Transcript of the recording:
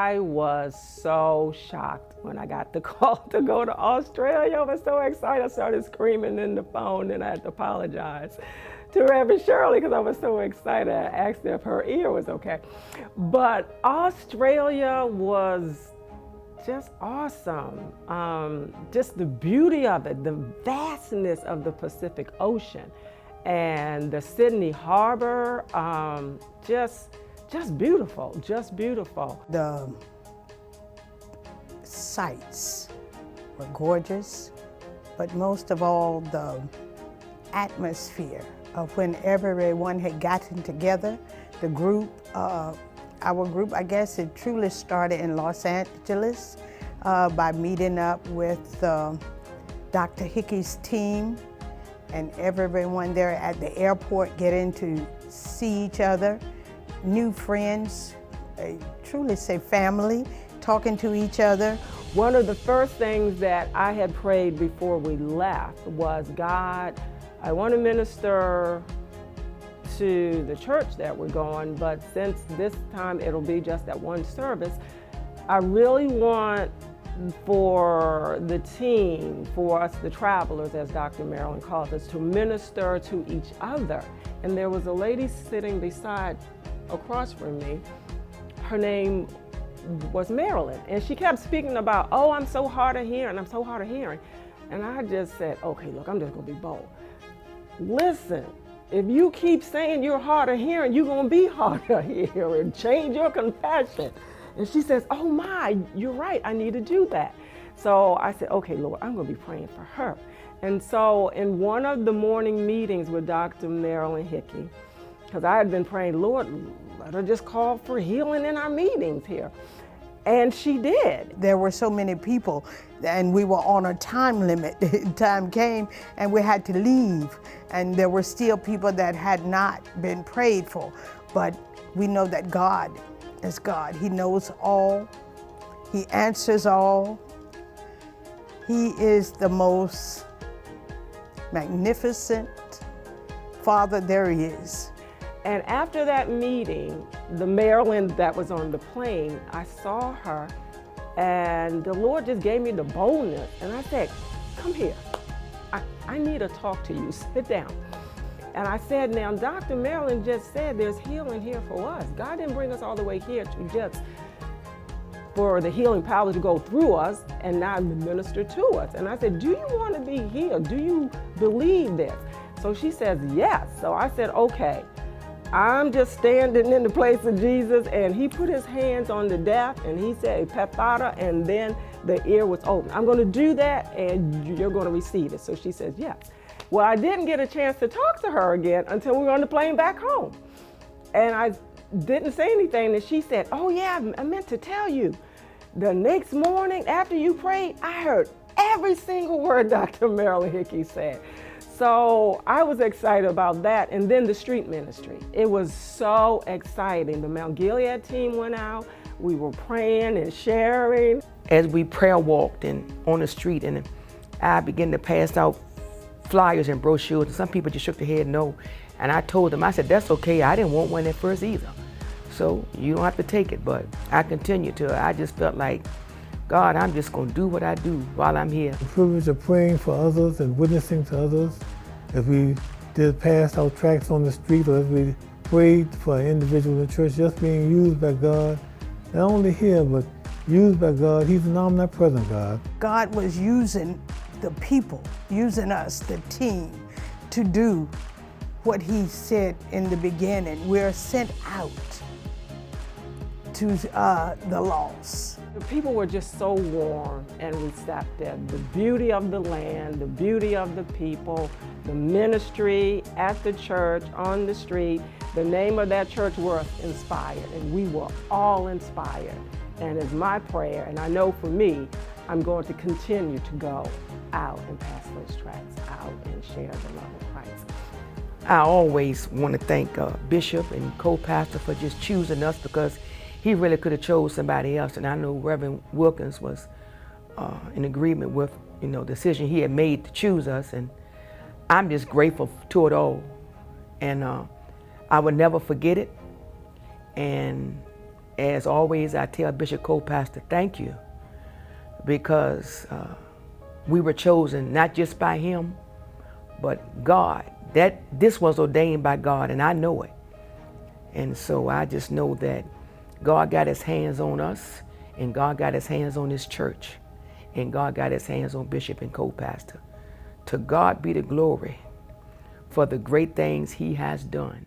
I was so shocked when I got the call to go to Australia. I was so excited. I started screaming in the phone, and I had to apologize to Reverend Shirley because I was so excited. I asked her if her ear was okay. But Australia was just awesome. Just the beauty of it, the vastness of the Pacific Ocean, and the Sydney Harbor, just beautiful, just beautiful. The sights were gorgeous, but most of all, the atmosphere of when everyone had gotten together. The group, our group, I guess it truly started in Los Angeles by meeting up with Dr. Hickey's team, and everyone there at the airport getting to see each other, new friends, truly say family, talking to each other. One of the first things that I had prayed before we left was, God, I want to minister to the church that we're going, but since this time it'll be just that one service, I really want for the team, for us, the travelers, as Dr. Marilyn calls us, to minister to each other. And there was a lady sitting across from me. Her name was Marilyn, and she kept speaking about, oh, I'm so hard of hearing, I'm so hard of hearing. And I just said, okay, look, I'm just gonna be bold. Listen, if you keep saying you're hard of hearing, you're gonna be hard of hearing. Change your confession. And she says, oh my, you're right, I need to do that. So I said, okay, Lord, I'm gonna be praying for her. And so in one of the morning meetings with Dr. Marilyn Hickey, because I had been praying, Lord, let her just call for healing in our meetings here. And she did. There were so many people, and we were on a time limit. Time came, and we had to leave. And there were still people that had not been prayed for. But we know that God is God. He knows all. He answers all. He is the most magnificent Father there is. And after that meeting, the Marilyn that was on the plane, I saw her, and the Lord just gave me the boldness. And I said, come here, I need to talk to you, sit down. And I said, now Dr. Marilyn just said there's healing here for us. God didn't bring us all the way here to just for the healing power to go through us and now minister to us. And I said, do you want to be healed? Do you believe this? So she says, yes. So I said, okay. I'm just standing in the place of Jesus, and he put his hands on the deaf, and he said, Pephata, and then the ear was open. I'm going to do that, and you're going to receive it. So she says, yes. Well, I didn't get a chance to talk to her again until we were on the plane back home. And I didn't say anything, and she said, oh yeah, I meant to tell you. The next morning after you prayed, I heard every single word Dr. Marilyn Hickey said. So I was excited about that. And then the street ministry. It was so exciting. The Mt.Gilead team went out. We were praying and sharing. As we prayer walked on the street, and I began to pass out flyers and brochures, and some people just shook their head no. And I told them, I said, that's okay. I didn't want one at first either. So you don't have to take it. But I continued to. I just felt like, God, I'm just going to do what I do while I'm here. The privilege of praying for others and witnessing to others, as we did pass out tracts on the street, or as we prayed for an individual in the church, just being used by God, not only here, but used by God. He's an omnipresent God. God was using the people, using us, the team, to do what he said in the beginning. We're sent out to the lost. The people were just so warm and receptive. The beauty of the land, the beauty of the people, the ministry at the church, on the street. The name of that church was Inspired, and we were all inspired. And it's my prayer, and I know for me, I'm going to continue to go out and pass those tracts out and share the love of Christ. I always want to thank Bishop and co-pastor for just choosing us, because he really could have chose somebody else. And I know Reverend Wilkins was in agreement with the decision he had made to choose us. And I'm just grateful to it all. And I will never forget it. And as always, I tell Bishop Co-Pastor, thank you, because we were chosen not just by him, but God. This was ordained by God, and I know it. And so I just know that God got his hands on us, and God got his hands on his church, and God got his hands on Bishop and Co-Pastor. To God be the glory for the great things he has done.